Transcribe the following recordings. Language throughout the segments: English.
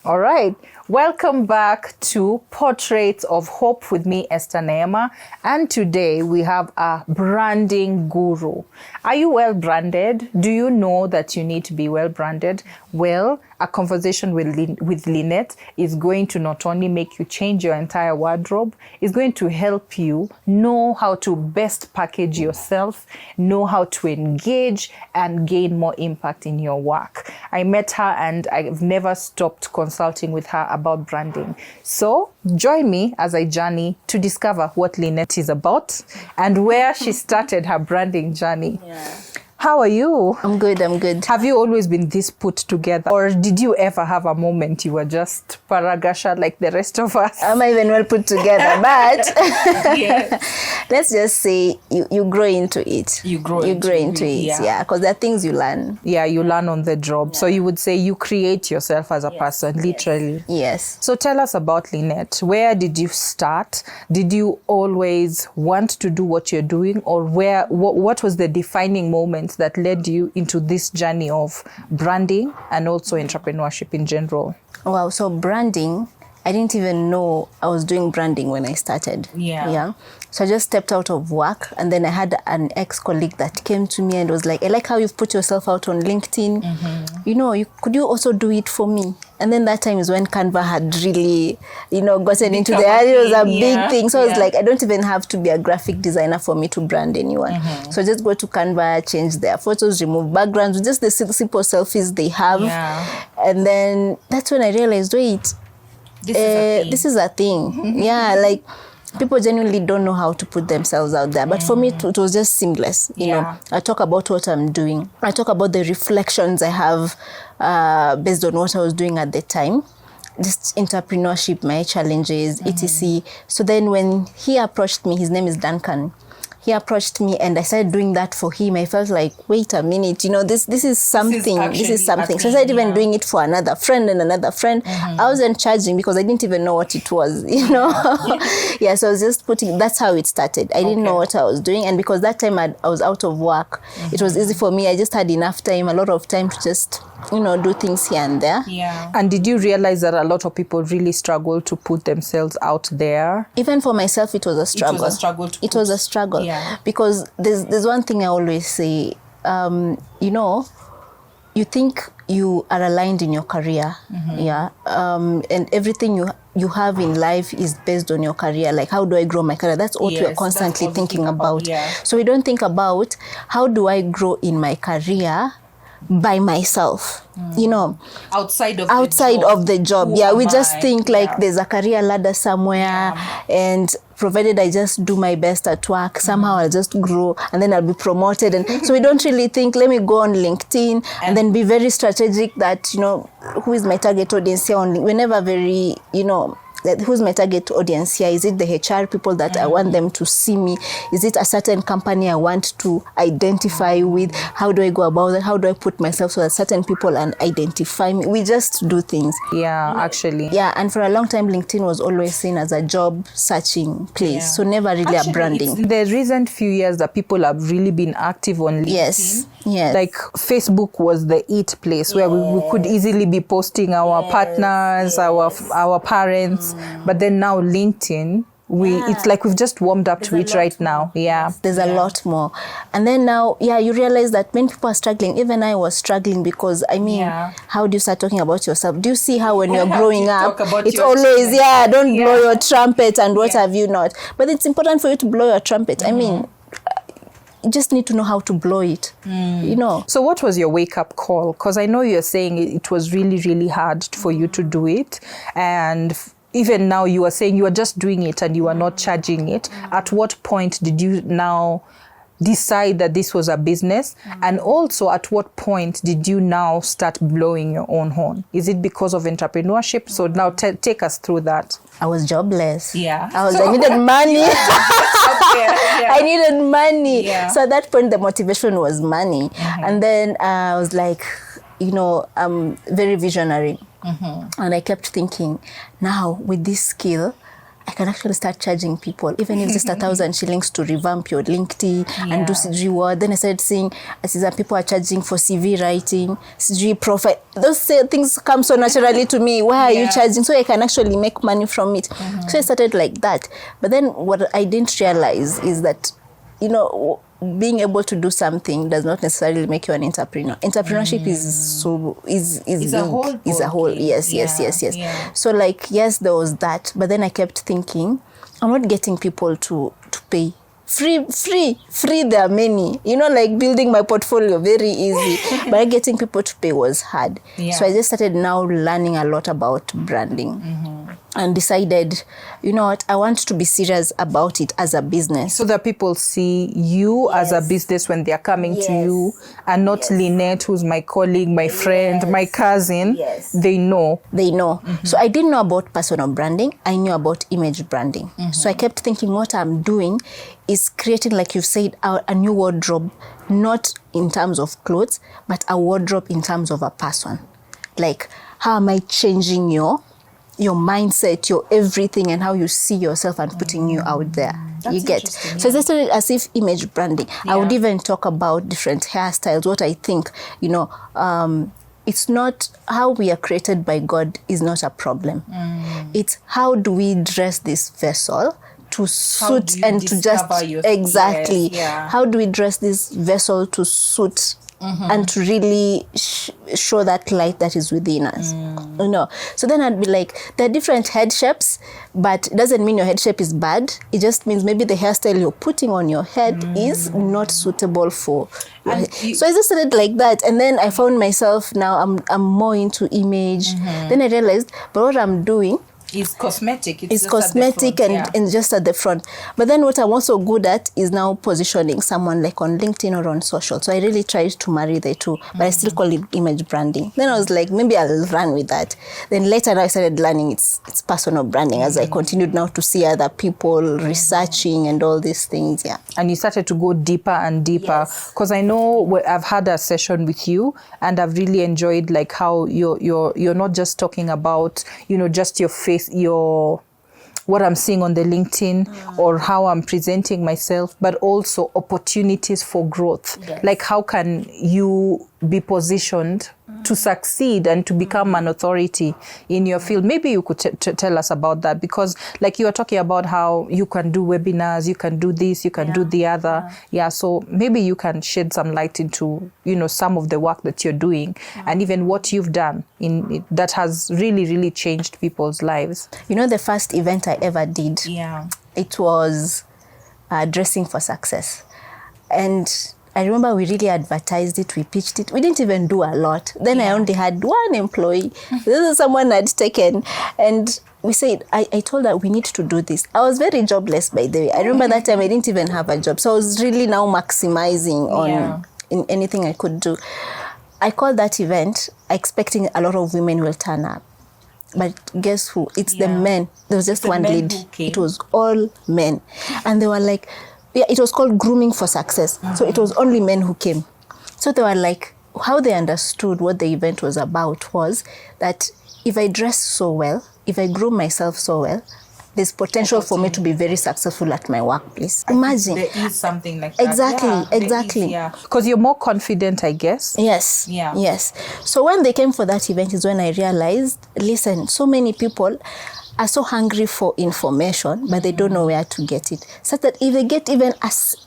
All right. Welcome back to Portraits of Hope with me, Esther Neema. And today we have a branding guru. Are you well branded? Do you know that you need to be well branded? Well, a conversation with Lynette is going to not only make you change your entire wardrobe, it's going to help you know how to best package yourself, know how to engage and gain more impact in your work. I met her and I've never stopped consulting with her about branding. So join me as I journey to discover what Lynette is about and where she started her branding journey. Yeah. How are you? I'm good. Have you always been this put together? Or did you ever have a moment you were just paragasha like the rest of us? I'm not even well put together, but let's just say you grow into it. You grow into it, yeah, because there are things you learn. Yeah, you learn on the job. Yeah. So you would say you create yourself as a person, literally. Yes. So tell us about Lynette. Where did you start? Did you always want to do what you're doing? Or what was the defining moment that led you into this journey of branding and also entrepreneurship in general? Wow, so branding, I didn't even know I was doing branding when I started. Yeah. So I just stepped out of work and then I had an ex-colleague that came to me and was like, I like how you've put yourself out on LinkedIn. Mm-hmm. You know, could you also do it for me? And then that time is when Canva had really, gotten into the area. It was a big thing. So I was like, I don't even have to be a graphic designer for me to brand anyone. Mm-hmm. So just go to Canva, change their photos, remove backgrounds, just the simple selfies they have. Yeah. And then that's when I realized, wait, this is a thing. Mm-hmm. Yeah, like people genuinely don't know how to put themselves out there. But for me, it was just seamless. You know, I talk about what I'm doing. I talk about the reflections I have based on what I was doing at the time. Just entrepreneurship, my challenges, etc. So then when he approached me, his name is Duncan. He approached me and I started doing that for him. I felt like, wait a minute, this is something. This is something. So I started even doing it for another friend and another friend. Mm-hmm. I wasn't charging because I didn't even know what it was, Yeah, so I was just that's how it started. I didn't know what I was doing. And because that time I was out of work, it was easy for me. I just had enough time, a lot of time to just do things here and there. Yeah. And did you realize that a lot of people really struggle to put themselves out there? Even for myself, it was a struggle. It was a struggle. Yeah. Because there's one thing I always say, you think you are aligned in your career. Mm-hmm. Yeah. And everything you have in life is based on your career. Like, how do I grow my career? That's what we're constantly thinking about. Yeah. So we don't think about how do I grow in my career by myself, outside of the job. Yeah, we just think like there's a career ladder somewhere, and provided I just do my best at work, somehow I'll just grow and then I'll be promoted. And so we don't really think, let me go on LinkedIn and then be very strategic that, who is my target audience here on LinkedIn. We're never very, who's my target audience here? Is it the HR people that I want them to see me? Is it a certain company I want to identify with? How do I go about that? How do I put myself so that certain people and identify me? We just do things. Yeah, actually. Yeah, and for a long time, LinkedIn was always seen as a job searching place. Yeah. So never really a branding. It's the recent few years that people have really been active on LinkedIn. Yes. Like Facebook was the it place where we could easily be posting our partners, our parents. But then now LinkedIn, it's like we've just warmed up to it right now. Yeah. There's a lot more. And then now, you realize that many people are struggling. Even I was struggling because, how do you start talking about yourself? Do you see how when you're growing up, it's always, don't blow your trumpet and what have you not. But it's important for you to blow your trumpet. I mean, you just need to know how to blow it, So what was your wake-up call? Because I know you're saying it was really, really hard for you to do it. And even now you are saying you are just doing it and you are not charging it. At what point did you now decide that this was a business? And also at what point did you now start blowing your own horn? Is it because of entrepreneurship? So now take us through that. I was jobless. Yeah. I needed money. I needed money. Yeah. So at that point, the motivation was money. Mm-hmm. And then I was like, I'm very visionary. Mm-hmm. And I kept thinking, now with this skill, I can actually start charging people, even if just 1,000 shillings to revamp your LinkedIn and do CG word. Then I started seeing that people are charging for CV writing, CG profile. Those things come so naturally to me. Why are you charging? So I can actually make money from it. So I started like that. But then what I didn't realize is that, being able to do something does not necessarily make you an entrepreneur. Entrepreneurship is a whole. Yes. Yeah. So yes, there was that, but then I kept thinking, I'm not getting people to pay. Free, there are many. Building my portfolio, very easy. But getting people to pay was hard. Yeah. So I just started now learning a lot about branding. And decided, what, I want to be serious about it as a business. So that people see you as a business when they are coming to you, and not Lynette, who's my colleague, my friend, my cousin. They know. So I didn't know about personal branding. I knew about image branding. So I kept thinking what I'm doing is creating, like you said, a new wardrobe, not in terms of clothes, but a wardrobe in terms of a person. Like, how am I changing your mindset, your everything, and how you see yourself and putting you out there. You get. So it's started as if image branding. I would even talk about different hairstyles. What I think, it's not how we are created by God is not a problem. It's how do we dress this vessel to suit and to just exactly. How do we dress this vessel to suit and to really show that light that is within us. So then I'd be like, there are different head shapes, but it doesn't mean your head shape is bad. It just means maybe the hairstyle you're putting on your head is not suitable for your head. So I just started like that, and then I found myself now I'm more into image. Then I realized, but what I'm doing is cosmetic. It's cosmetic and just at the front. But then what I'm also good at is now positioning someone like on LinkedIn or on social. So I really tried to marry the two, but I still call it image branding. Then I was like, maybe I'll run with that. Then later I started learning it's personal branding as I continued now to see other people researching and all these things. And you started to go deeper and deeper, because I know I've had a session with you and I've really enjoyed like how you're not just talking about just your face, what I'm seeing on the LinkedIn or how I'm presenting myself, but also opportunities for growth. Like how can you be positioned to succeed and to become an authority in your field? Maybe you could tell us about that, because like you were talking about how you can do webinars, you can do this, you can do the other. So maybe you can shed some light into, some of the work that you're doing and even what you've done that has really, really changed people's lives. The first event I ever did, it was Dressing for Success. And I remember we really advertised it, we pitched it. We didn't even do a lot. Then I only had one employee. This is someone I'd taken. And we said, I told her we need to do this. I was very jobless, by the way. I remember that time I didn't even have a job. So I was really now maximizing on in anything I could do. I called that event expecting a lot of women will turn up. But guess who? It's the men. There was just one lead. It was all men. And they were like, it was called Grooming for Success. So it was only men who came. So they were like, how they understood what the event was about was that if I dress so well, if I groom myself so well, there's potential for me to be very successful at my workplace. Imagine. There is something like that. Exactly. Because you're more confident, I guess. Yes. So when they came for that event is when I realized, listen, so many people are so hungry for information, but they don't know where to get it. So that if they get even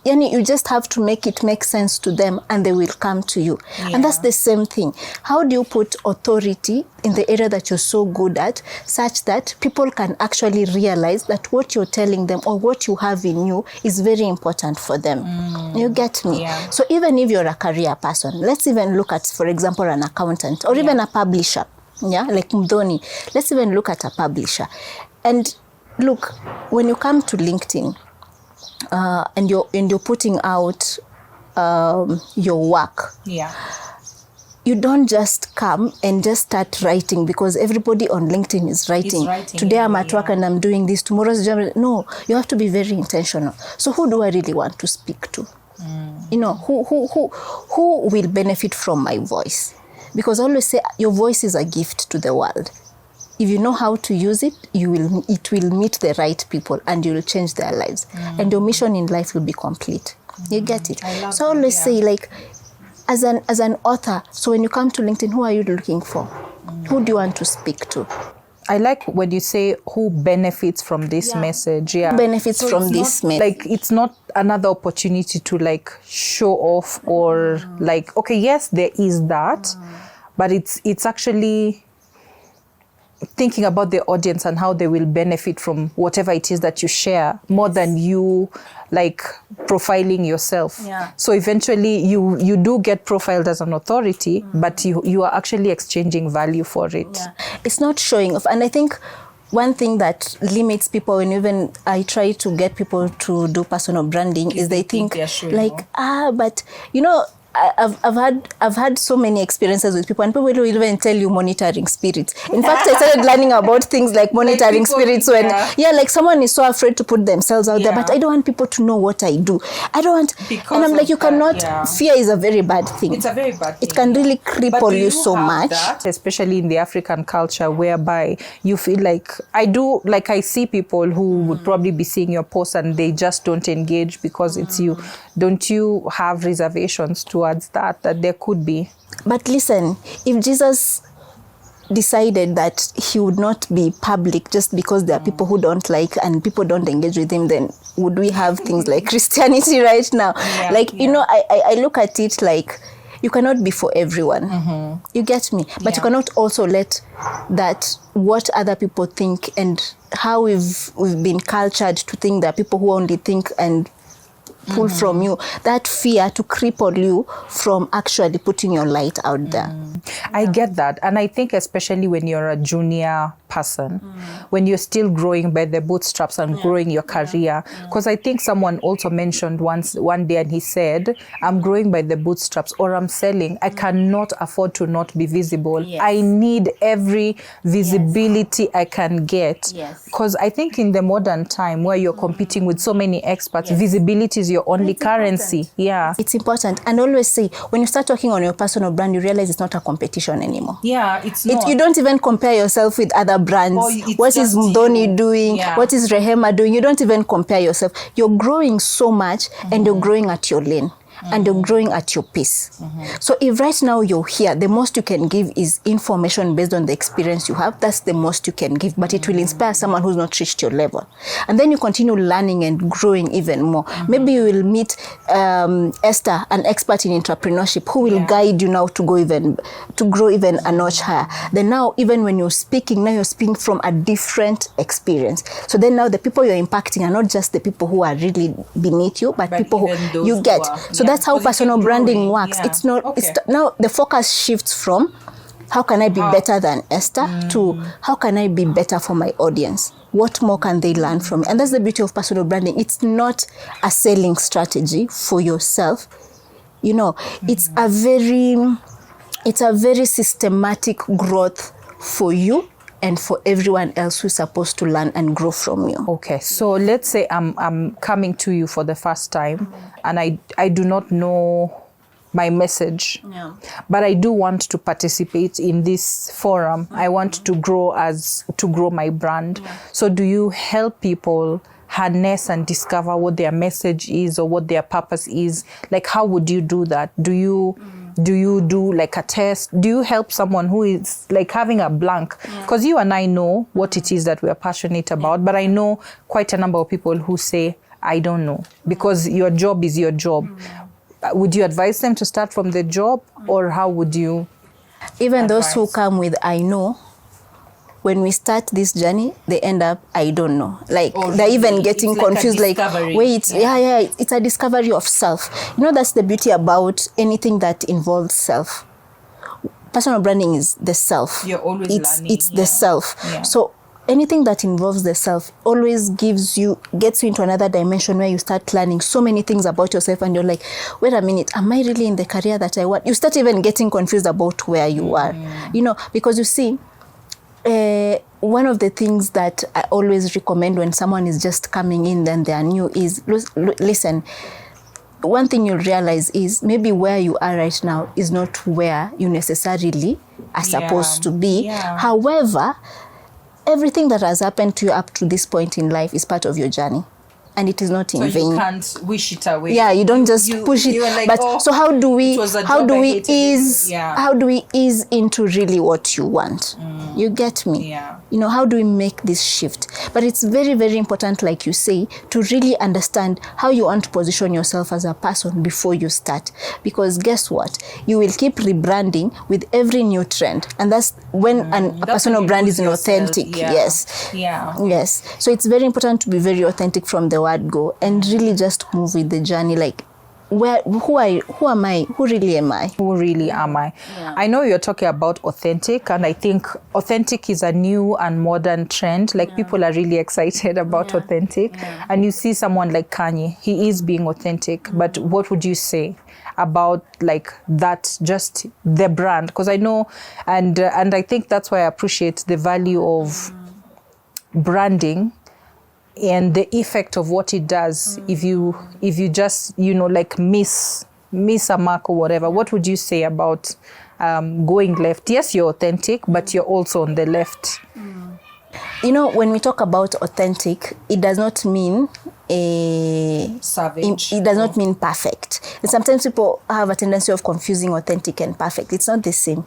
you just have to make it make sense to them and they will come to you. And that's the same thing. How do you put authority in the area that you're so good at, such that people can actually realize that what you're telling them or what you have in you is very important for them? You get me? So even if you're a career person, let's even look at, for example, an accountant or even a publisher. Like Mdoni. Let's even look at a publisher. And look, when you come to LinkedIn and you're putting out your work, you don't just come and just start writing because everybody on LinkedIn is writing. Today I'm at work and I'm doing this. Tomorrow's job. No, you have to be very intentional. So who do I really want to speak to? Who will benefit from my voice? Because I always say your voice is a gift to the world. if you know how to use it, it will meet the right people and you will change their lives. And your mission in life will be complete. You get it? So I always say, like, as an author, so when you come to LinkedIn, who are you looking for? Who do you want to speak to? I like when you say who benefits from this message. Yeah. Who benefits from this message? Like, it's not another opportunity to like show off or like, okay, yes, there is that, but it's actually thinking about the audience and how they will benefit from whatever it is that you share, more than you like profiling yourself. Yeah. So eventually you do get profiled as an authority, but you are actually exchanging value for it. Yeah. It's not showing off. And I think one thing that limits people, when even I try to get people to do personal branding, is they think like, but you know, I've had so many experiences with people, and people will even tell you monitoring spirits. In fact, I started learning about things like monitoring spirits when like someone is so afraid to put themselves out there, but I don't want people to know what I do. I don't want, and I'm like, you cannot. Fear is a very bad thing. It's a very bad thing. It can really cripple you so much, especially in the African culture, whereby you feel like I see people who would probably be seeing your post and they just don't engage because it's you. Don't you have reservations towards that there could be? But listen, if Jesus decided that he would not be public just because there are people who don't like and people don't engage with him, then would we have things like Christianity right now? You know, I look at it like, you cannot be for everyone. You get me? But you cannot also let that what other people think and how we've been cultured to think that people who only think and pull from you, that fear to cripple you from actually putting your light out there. I get that. And I think especially when you're a junior person, when you're still growing by the bootstraps and growing your career, because I think someone also mentioned one day, and he said, I'm growing by the bootstraps, or I'm selling. I cannot afford to not be visible. I need every visibility I can get. Because I think in the modern time where you're competing with so many experts, visibility is your only currency. Yeah. It's important. And always say, when you start talking on your personal brand, you realize it's not a competition anymore. Yeah, it's not. You don't even compare yourself with other brands. What is Mdoni doing? What is Rehema doing? You don't even compare yourself. You're growing so much and you're growing at your lane. And you're growing at your pace. So if right now you're here, the most you can give is information based on the experience you have. That's the most you can give, but it will inspire someone who's not reached your level. And then you continue learning and growing even more. Maybe you will meet Esther, an expert in entrepreneurship, who will guide you now to grow even a notch higher. Then now, even when you're speaking, now you're speaking from a different experience. So then now the people you're impacting are not just the people who are really beneath you, but people who you get. So that's how personal branding works. It's not. It's now the focus shifts from how can I be better than Esther to how can I be better for my audience. What more can they learn from me? And that's the beauty of personal branding. It's not a selling strategy for yourself. You know, it's a very systematic growth for you and for everyone else who's supposed to learn and grow from you. Okay, so let's say I'm coming to you for the first time and I do not know my message, but I do want to participate in this forum. I want to grow my brand. So do you help people harness and discover what their message is or what their purpose is? Like, how would you do that? Do you do like a test? Do you help someone who is like having a blank? Because you and I know what it is that we are passionate about, but I know quite a number of people who say, I don't know, because your job is your job. Would you advise them to start from the job, or how would you Even those who come with I know, when we start this journey, they end up, I don't know. Like, they're even getting confused. Like, wait, it's a discovery of self. You know, that's the beauty about anything that involves self. Personal branding is the self. You're always learning. It's the self. So anything that involves the self always gets you into another dimension where you start learning so many things about yourself, and you're like, wait a minute, am I really in the career that I want? You start even getting confused about where you are, you know, because you see, one of the things that I always recommend when someone is just coming in and they are new is, listen, one thing you'll realize is maybe where you are right now is not where you necessarily are supposed to be. However, everything that has happened to you up to this point in life is part of your journey. And it is not in vain. You can't wish it away. Yeah, you don't just push it. Like, but so how do we ease yeah. how do we ease into really what you want? You get me? Yeah. You know, how do we make this shift? But it's very, very important, like you say, to really understand how you want to position yourself as a person before you start. Because guess what? You will keep rebranding with every new trend. And that's when a personal brand is inauthentic. Yeah. Yes. Yeah. Yes. So it's very important to be very authentic from the word go and really just move with the journey. Like, who am I? Who really am I? Who really am I? Yeah. I know you're talking about authentic, and I think authentic is a new and modern trend. Like, people are really excited about authentic. Yeah. And you see someone like Kanye, he is being authentic. But what would you say about like that, just the brand? Because I know, and I think that's why I appreciate the value of branding and the effect of what it does if you just, you know, like miss a mark or whatever. What would you say about going left? Yes, you're authentic, but you're also on the left. You know, when we talk about authentic, it does not mean savage. It does not mean perfect. And sometimes people have a tendency of confusing authentic and perfect. It's not the same.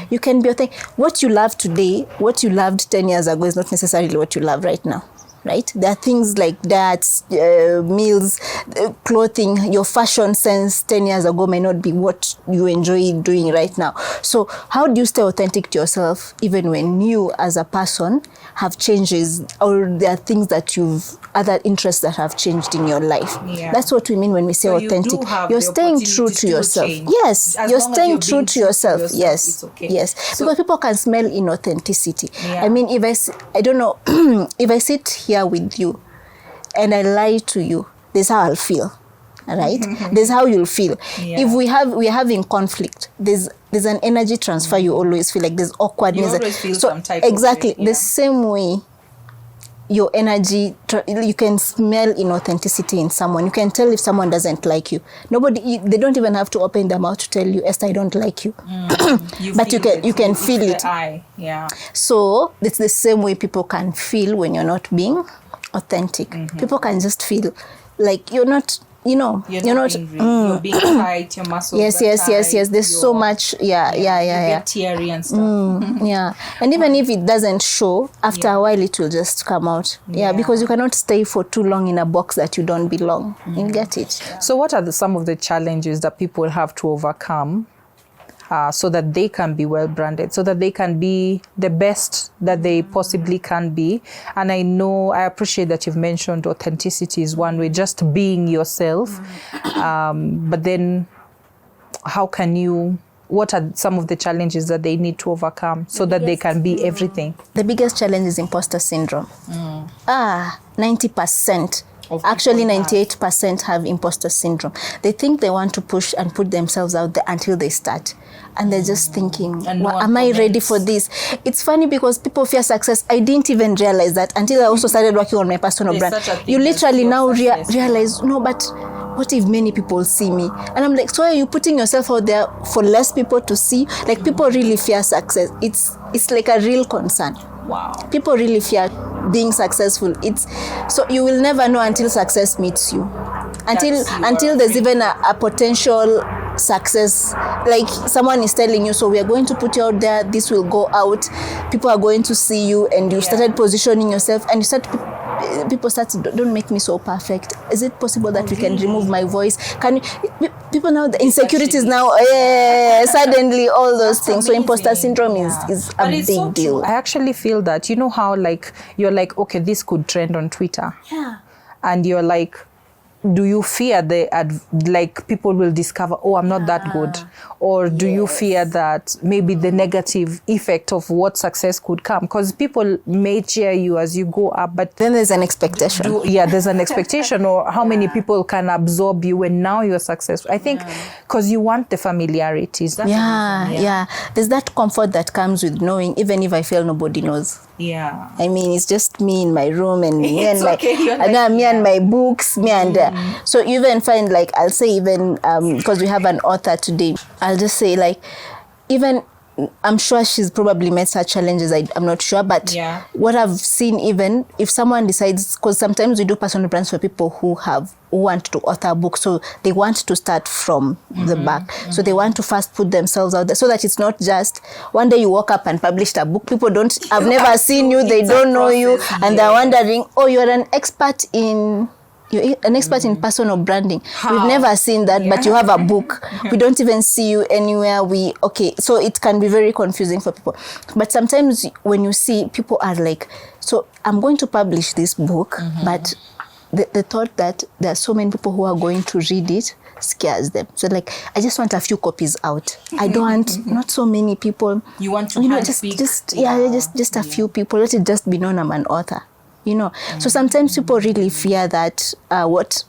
You can be authentic. What you love today, what you loved 10 years ago is not necessarily what you love right now. Right? There are things like that, meals, clothing, your fashion sense 10 years ago may not be what you enjoy doing right now. So how do you stay authentic to yourself even when you as a person have changes, or there are things that other interests that have changed in your life? Yeah. That's what we mean when we say so authentic. You're staying true to yourself. Change. Yes, you're staying true to yourself. Yes, it's okay. Yes. So, because people can smell inauthenticity. Yeah. I mean, I don't know, if I sit here with you and I lie to you, this is how I'll feel. Right? This is how you'll feel. Yeah. If we're having conflict, there's an energy transfer. You always feel like there's awkwardness. You always feel so some type exactly of way, the same way. Your energy, you can smell inauthenticity in someone. You can tell if someone doesn't like you. They don't even have to open their mouth to tell you, Esther, I don't like you. But you can feel it. Yeah. So it's the same way people can feel when you're not being authentic. People can just feel like you're not. You know, you're not you're being tight, your muscles yes. There's so much, you get teary and stuff. Yeah. And even if it doesn't show, after a while it will just come out. Yeah, because you cannot stay for too long in a box that you don't belong. You get it. So what are some of the challenges that people have to overcome so that they can be well branded, so that they can be the best that they possibly can be? And I appreciate that you've mentioned authenticity is one way, just being yourself. But then what are some of the challenges that they need to overcome so that they can be everything? The biggest challenge is imposter syndrome. 90%. Actually, 98% have imposter syndrome. They think they want to push and put themselves out there until they start. And they're just thinking, am I ready for this? It's funny because people fear success. I didn't even realize that until I also started working on my personal brand. You literally now realize, no, but what if many people see me? And I'm like, so are you putting yourself out there for less people to see? Like, people really fear success. It's like a real concern. Wow. People really fear being successful. So you will never know until success meets you. Until there's even a potential success. Like, someone is telling you, so we are going to put you out there, this will go out, people are going to see you, and you started positioning yourself, and people start to, don't make me so perfect. Is it possible that we can remove my voice? People now, the insecurities now, suddenly all those things. So imposter syndrome is a big deal. I actually feel that, you know how like, you're like, okay, this could trend on Twitter. Yeah. And you're like, do you fear like people will discover, oh, I'm not that good? Or do you fear that maybe the negative effect of what success could come? Because people may cheer you as you go up, but then there's an expectation. There's an expectation, or how many people can absorb you when now you're successful. I think because you want the familiarities. That's There's that comfort that comes with knowing, even if I fail, nobody knows. Yeah. I mean, it's just me in my room and me and me and my books, so you even find, like, I'll say, even because we have an author today, I'll just say, like, even I'm sure she's probably met such challenges. I'm not sure, but what I've seen, even if someone decides, because sometimes we do personal brands for people who want to author a book, so they want to start from the back. So they want to first put themselves out there, so that it's not just one day you woke up and published a book. People have never seen you, they don't know you, and they're wondering, oh, you're an expert in personal branding. We've never seen that, but you have a book. We don't even see you anywhere. So it can be very confusing for people. But sometimes when you see, people are like, so I'm going to publish this book, but the thought that there are so many people who are going to read it scares them. So like, I just want a few copies out. I don't want not so many people. You want to just a few people. Let it just be known I'm an author. So sometimes people really fear that what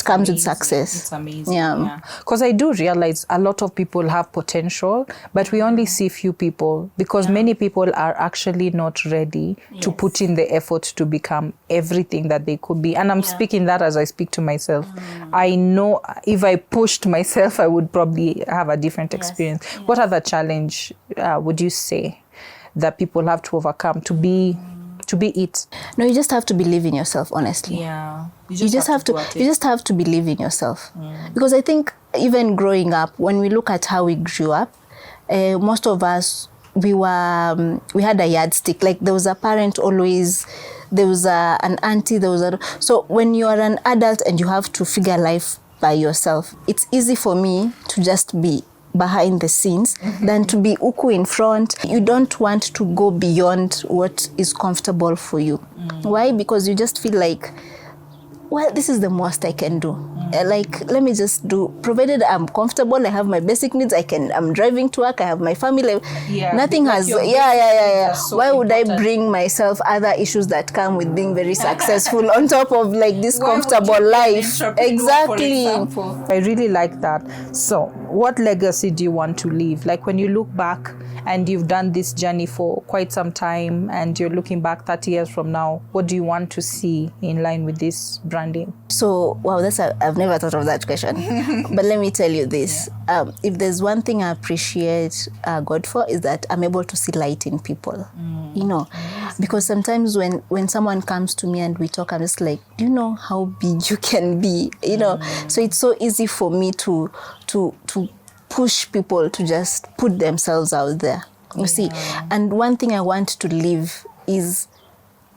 comes with success. It's amazing. Yeah. Because I do realize a lot of people have potential, but we only see few people, because many people are actually not ready to put in the effort to become everything that they could be. And I'm speaking that as I speak to myself. I know if I pushed myself, I would probably have a different experience. What other challenge would you say that people have to overcome to be it? No, you just have to believe in yourself, honestly. Yeah. You just have to believe in yourself. Because I think even growing up, when we look at how we grew up, most of us, we had a yardstick. Like there was a parent always, there was an auntie, so when you are an adult and you have to figure life by yourself, it's easy for me to just be behind the scenes than to be uku in front. You don't want to go beyond what is comfortable for you. Why? Because you just feel like, well, this is the most I can do. Like, let me just do, provided I'm comfortable, I have my basic needs, I'm driving to work, I have my family. Nothing has, So why would I bring myself other issues that come with being very successful on top of like this comfortable life? Exactly. I really like that. So what legacy do you want to leave? Like when you look back and you've done this journey for quite some time and you're looking back 30 years from now, what do you want to see in line with this branding? So, wow, I've never thought of that question. But let me tell you this. If there's one thing I appreciate God for, is that I'm able to see light in people. Because sometimes when someone comes to me and we talk, I'm just like, do you know how big you can be? So it's so easy for me to push people to just put themselves out there. You see, and one thing I want to leave is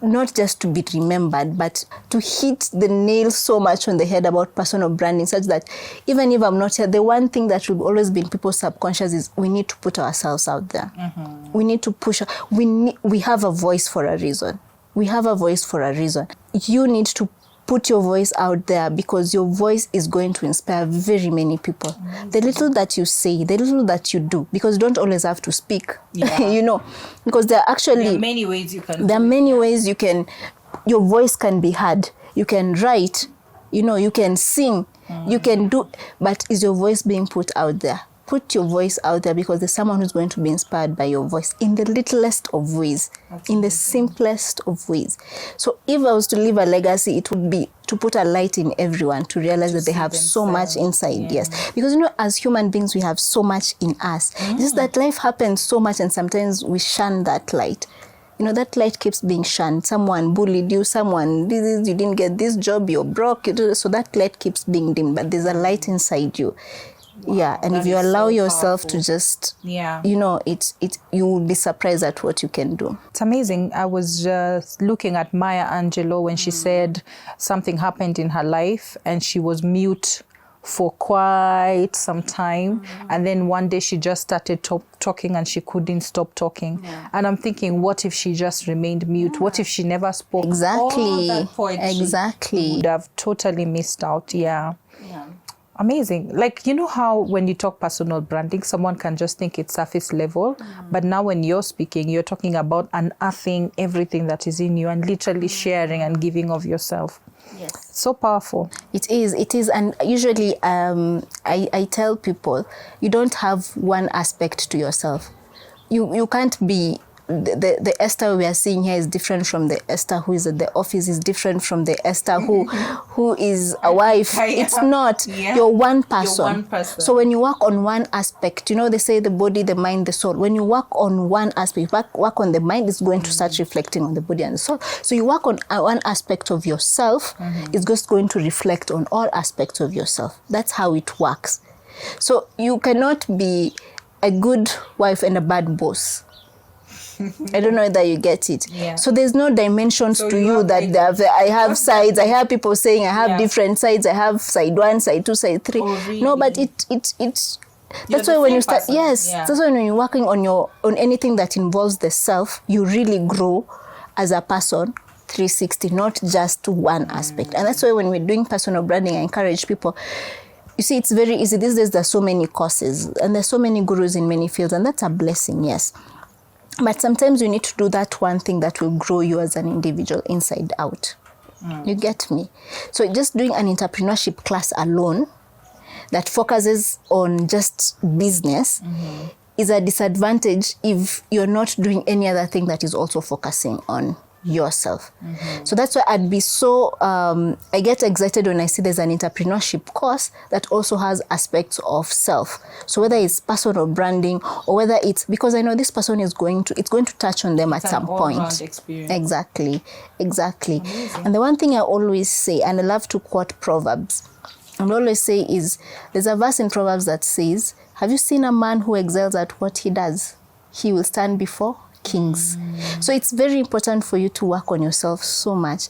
not just to be remembered, but to hit the nail so much on the head about personal branding, such that even if I'm not here, the one thing that will always be in people's subconscious is we need to put ourselves out there. We need to push. We have a voice for a reason. We have a voice for a reason. You need to put your voice out there, because your voice is going to inspire very many people. The little that you say, the little that you do, because you don't always have to speak, because there are many ways you can. There are many ways you can, your voice can be heard. You can write, you can sing, you can do, but is your voice being put out there? Put your voice out there, because there's someone who's going to be inspired by your voice in the littlest of ways, in the simplest of ways. So if I was to leave a legacy, it would be to put a light in everyone, to realize that they have so much inside. Yes. Because, as human beings, we have so much in us. It's just that life happens so much, and sometimes we shun that light. That light keeps being shunned. Someone bullied you, you didn't get this job, you're broke. So that light keeps being dimmed, but there's a light inside you. Wow, and if you allow yourself to just, you will be surprised at what you can do. It's amazing. I was just looking at Maya Angelou when she said something happened in her life and she was mute for quite some time. And then one day she just started talking and she couldn't stop talking. And I'm thinking, what if she just remained mute? What if she never spoke? Exactly. All that poetry? Exactly. Would have totally missed out. Yeah. Amazing. Like, how when you talk personal branding, someone can just think it's surface level. But now when you're speaking, you're talking about unearthing everything that is in you and literally sharing and giving of yourself. Yes. So powerful. It is. And usually I tell people, you don't have one aspect to yourself. You can't be the Esther we are seeing here is different from the Esther who is at the office, is different from the Esther who is a wife. It's not. You're one person. You're one person. So when you work on one aspect, you know, they say the body, the mind, the soul. When you work on one aspect, work on the mind, it's going to start reflecting on the body and the soul. So you work on one aspect of yourself, it's just going to reflect on all aspects of yourself. That's how it works. So you cannot be a good wife and a bad boss. I don't know whether you get it. Yeah. So there's no dimensions So to you you have that like- they have, I have sides. I have people saying I have Yeah. different sides. I have side 1, side 2, side 3. Oh, really? No, but it's You're that's the why when same you start, person. yes, Yeah. that's why when you're working on anything that involves the self, you really grow as a person 360, not just one aspect. And that's why when we're doing personal branding, I encourage people. You see, it's very easy. These days, there's so many courses and there's so many gurus in many fields, and that's a blessing, yes. But sometimes you need to do that one thing that will grow you as an individual inside out. You get me? So just doing an entrepreneurship class alone that focuses on just business is a disadvantage if you're not doing any other thing that is also focusing on yourself. So that's why I'd be so, I get excited when I see there's an entrepreneurship course that also has aspects of self. So whether it's personal branding or whether it's, because I know this person is going to touch on them at an some all-round point. experience. Exactly. Amazing. And the one thing I always say, and I love to quote Proverbs, and always say is, there's a verse in Proverbs that says, have you seen a man who excels at what he does? He will stand before kings. So it's very important for you to work on yourself so much.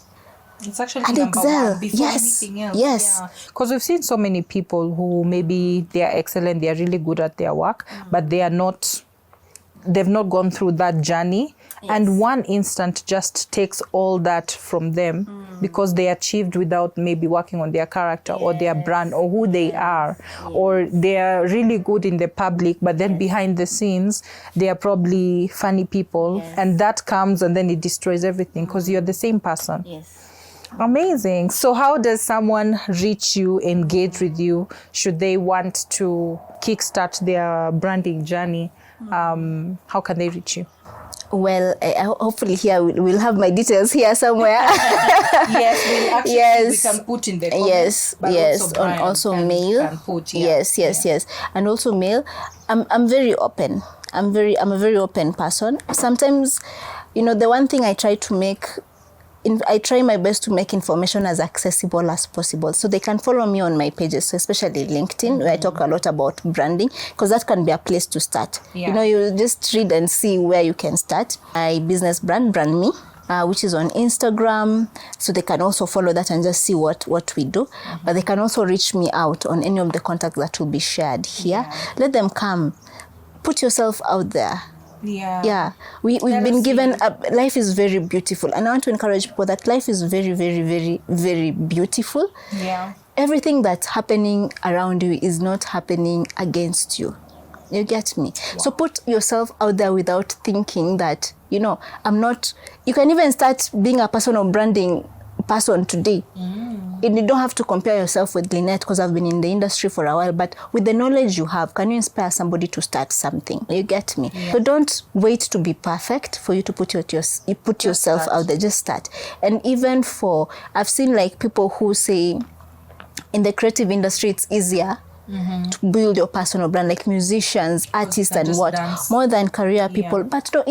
It's actually And number excel. one before Yes. anything else. Yes. Because we've seen so many people who maybe they are excellent, they are really good at their work, but they've not gone through that journey. And one instant just takes all that from them because they achieved without maybe working on their character or their brand or who they are. Or they are really good in the public, but then behind the scenes, they are probably funny people. And that comes and then it destroys everything because you're the same person. Yes. Amazing. So how does someone reach you, engage with you, should they want to kickstart their branding journey? How can they reach you? Well, hopefully here we'll have my details here somewhere. Yes, we can put in the comments. Yes, and also mail. Can put, Yes. And also mail. I'm very open. I'm a very open person. Sometimes, you know, the one thing I try my best to make information as accessible as possible. So they can follow me on my pages, so especially LinkedIn, where I talk a lot about branding, because that can be a place to start. Yeah. You know, you just read and see where you can start. My business brand, Brand Me, which is on Instagram. So they can also follow that and just see what we do. But they can also reach me out on any of the contacts that will be shared here. Let them come. Put yourself out there. Yeah, we've been given life is very beautiful, and I want to encourage people that life is very, very, very, very beautiful. Yeah. Everything that's happening around you is not happening against you. You get me? Wow. So put yourself out there without thinking that, you know, you can even start being a personal branding person today. You don't have to compare yourself with Lynette because I've been in the industry for a while, but with the knowledge you have, can you inspire somebody to start something? You get me? So don't wait to be perfect for you to put yourself out there. Just start. And even I've seen like people who say in the creative industry it's easier to build your personal brand, like musicians, artists, and what dance. More than career people. But no,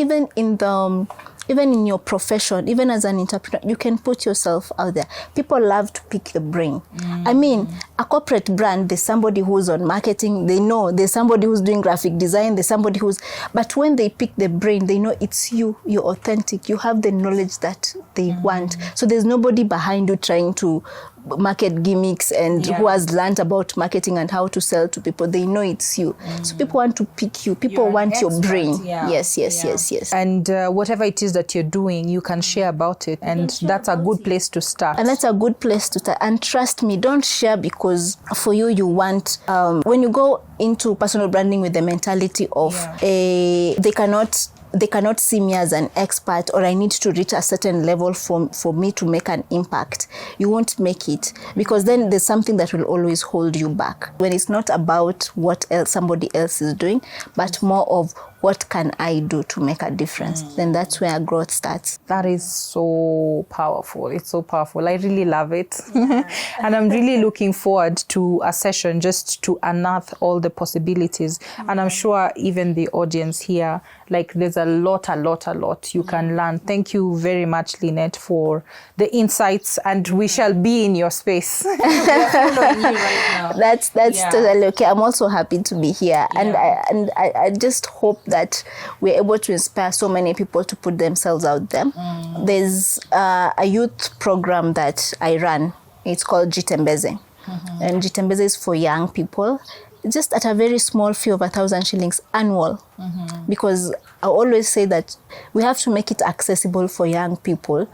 even in your profession, even as an entrepreneur, you can put yourself out there. People love to pick the brain. I mean, a corporate brand, there's somebody who's on marketing, they know there's somebody who's doing graphic design, there's somebody but when they pick the brain, they know it's you're authentic, you have the knowledge that they want. So there's nobody behind you trying to market gimmicks and who has learned about marketing and how to sell to people. They know it's you. So people want to pick you. People want your brain. Yes. And whatever it is that you're doing, you can share about it. And that's a good place to start. And that's a good place to start. And trust me, don't share because for you want, when you go into personal branding with the mentality of they cannot see me as an expert, or I need to reach a certain level for me to make an impact. You won't make it, because then there's something that will always hold you back. When it's not about what else somebody else is doing, but more of what can I do to make a difference? Then that's where growth starts. That is so powerful. It's so powerful. I really love it. And I'm really looking forward to a session just to unearth all the possibilities. And I'm sure even the audience here, like there's a lot you can learn. Thank you very much, Lynette, for the insights, and we shall be in your space. We are following you right now. That's totally okay. I'm also happy to be here. Yeah. And I just hope that we're able to inspire so many people to put themselves out there. There's a youth program that I run. It's called Jitembeze. And Jitembeze is for young people, just at a very small fee of 1,000 shillings annual. Because I always say that we have to make it accessible for young people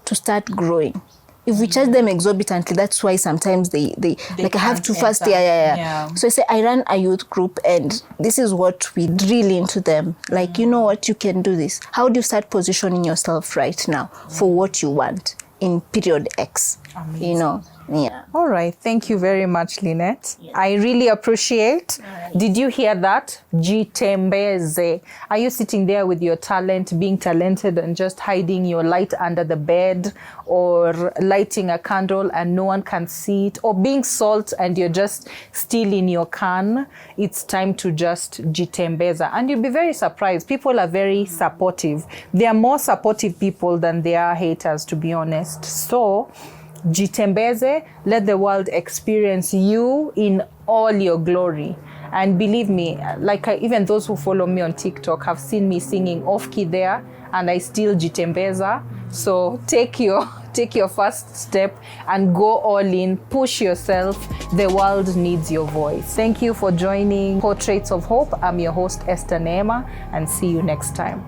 to start growing. If we charge them exorbitantly, that's why sometimes they like I have to first, So I say I run a youth group, and this is what we drill into them. Like, you know what, you can do this. How do you start positioning yourself right now for what you want in period X? Amazing. You know? Yeah. All right. Thank you very much, Lynette. I really appreciate. Did you hear that? Jitembeze. Are you sitting there with your talent, being talented and just hiding your light under the bed, or lighting a candle and no one can see it, or being salt and you're just still in your can? It's time to just jitembeza. And you'll be very surprised. People are very supportive. They are more supportive people than they are haters, to be honest. So, jitembeze, let the world experience you in all your glory. And believe me, like even those who follow me on TikTok have seen me singing off key there, and I still jitembeza. So take your first step and go all in, push yourself. The world needs your voice. Thank you for joining Portraits of Hope. I'm your host, Esther Neema, and see you next time.